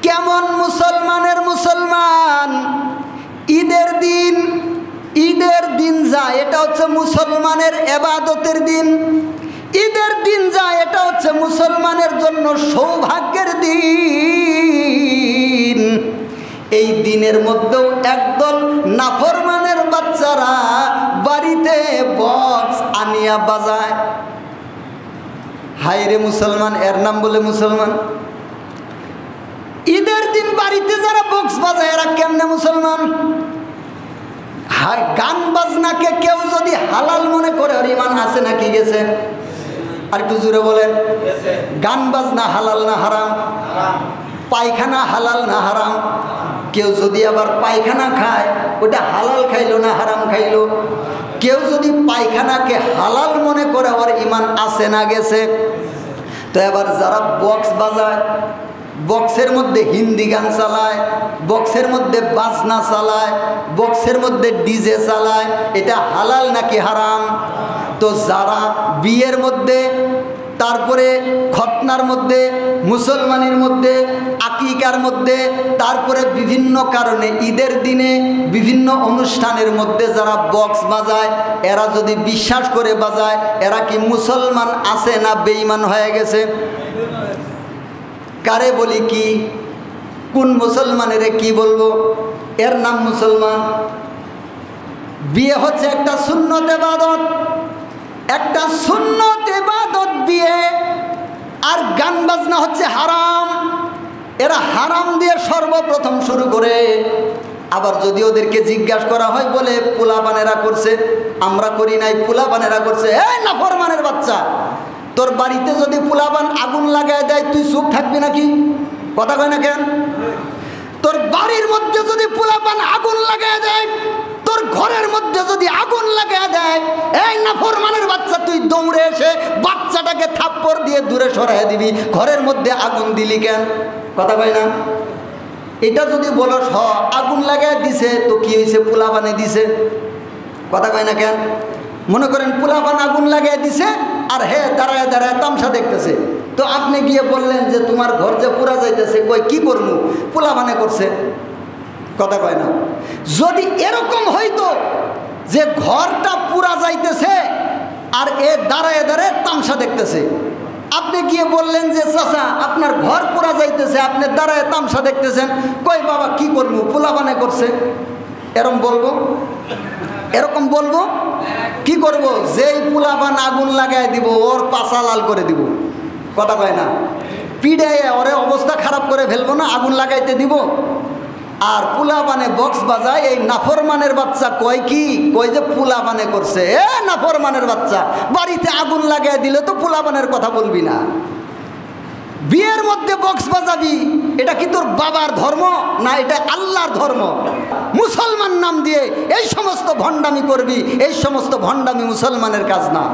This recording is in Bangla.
কেমন মুসলমানের মুসলমান, ঈদের দিন যায় এটা হচ্ছে মুসলমানের ইবাদতের দিন, ঈদের দিন যায় এটা হচ্ছে মুসলমানের জন্য সৌভাগ্যের দিন। এই দিনের মধ্যেও একদল নাফরমানের বাচ্চারা বাড়িতে বক্স আনিয়া বাজায়। হায় রে মুসলমান, এর নাম বলে মুসলমান। ঈদের দিন বাড়িতে যারা বক্স বাজায় এরা কেমনে মুসলমান? গান বাজনাকে কেউ যদি হালাল মনে করে ওর ঈমান আছে নাকি গেছে? আর একটু জোরে বলেন, গান বাজনা হালাল না হারাম? পায়খানা হালাল না হারাম? কেউ যদি আবার পায়খানা খায় ওটা হালাল খাইলো না হারাম খাইলো? কেউ যদি পায়খানাকে হালাল মনে করে ওর ঈমান আছে না গেছে? তো এবার যারা বক্স বাজায়, বক্সের মধ্যে হিন্দি গান চালায়, বক্সের মধ্যে বাজনা চালায়, বক্সের মধ্যে ডিজে চালায়, এটা হালাল নাকি হারাম? তো যারা বিয়ের মধ্যে, তারপরে খতনার মধ্যে, মুসলমানের মধ্যে, আকিকার মধ্যে, তারপরে বিভিন্ন কারণে ঈদের দিনে বিভিন্ন অনুষ্ঠানের মধ্যে যারা বক্স বাজায়, এরা যদি বিশ্বাস করে বাজায়, এরা কি মুসলমান আছে না বেঈমান হয়ে গেছে? কারে বলি কি, কোন মুসলমানের কি বলবো? এর নাম মুসলমান। বিয়ে হচ্ছে একটা সুন্নত ইবাদত, একটা সুন্নত ইবাদত বিয়ে, আর গান বাজনা হচ্ছে হারাম। এরা হারাম দিয়ে সর্বপ্রথম শুরু করে। আবার যদি ওদেরকে জিজ্ঞাসা করা হয় বলে পোলাপানেরা করছে, আমরা করি নাই, পোলাপানেরা করছে। এই নাফরমানের বাচ্চা, তোর বাড়িতে যদি পোলাপান আগুন লাগায় দেয় তুই চুপ থাকবি নাকি? কথা কয় না কেন? তোর বাড়ির মধ্যে যদি পোলাপান আগুন লাগায় দেয়, তোর ঘরের মধ্যে যদি আগুন লাগায় দেয়, এই নাফরমানের বাচ্চা তুই দৌড়ে এসে বাচ্চাটাকে থাপ্পড় দিয়ে দূরে সরাই দিবি। ঘরের মধ্যে আগুন দিলি কেন? কথা কয় না? এটা যদি বলো আগুন লাগায় দিছে তো কি হয়েছে? পোলাপানে দিছে। কথা কয় না কেন? মনে করেন পোলাপান আগুন লাগাই দিছে আর হে দাঁড়ায় দাঁড়ায় তামসা দেখতেছে, তো আপনি গিয়ে বললেন যে তোমার ঘর যে পুরা যাইতেছে, কই কি করবো? পোলাপানে করছে। কথা কয় না? যদি এরকম হইতো যে ঘরটা পুরা যাইতেছে আর এ দাঁড়ায় দাঁড়ায় তামসা দেখতেছে, আপনি গিয়ে বললেন যে চাচা আপনার ঘর পুরা যাইতেছে, আপনি দাঁড়ায় তামসা দেখতেছেন, কই বাবা কি করবো? পোলাপানে করছে। এরকম বলবো? এরকম বলবো? কি করব? যেই পোলাপান আগুন লাগাই দিব ওর পাছা লাল করে দিব। কথা কয় না? পিড়াইয়ে ওরে অবস্থা খারাপ করে ফেলবো না, আগুন লাগাইতে দিব। আর পোলাপানে বক্স বাজায়, এই নাফরমানের বাচ্চা কয় কি? কয় যে পোলাপানে করছে। এ নাফরমানের বাচ্চা, বাড়িতে আগুন লাগাই দিলে তো পোলাপানের কথা বলবি না। বিয়ের মধ্যে বক্স বাজাবি, এটা কি তোর বাবার ধর্ম না এটা আল্লাহর ধর্ম? মুসলমান নাম দিয়ে এই সমস্ত ভণ্ডামি করবি, এই সমস্ত ভণ্ডামি মুসলমানের কাজ না।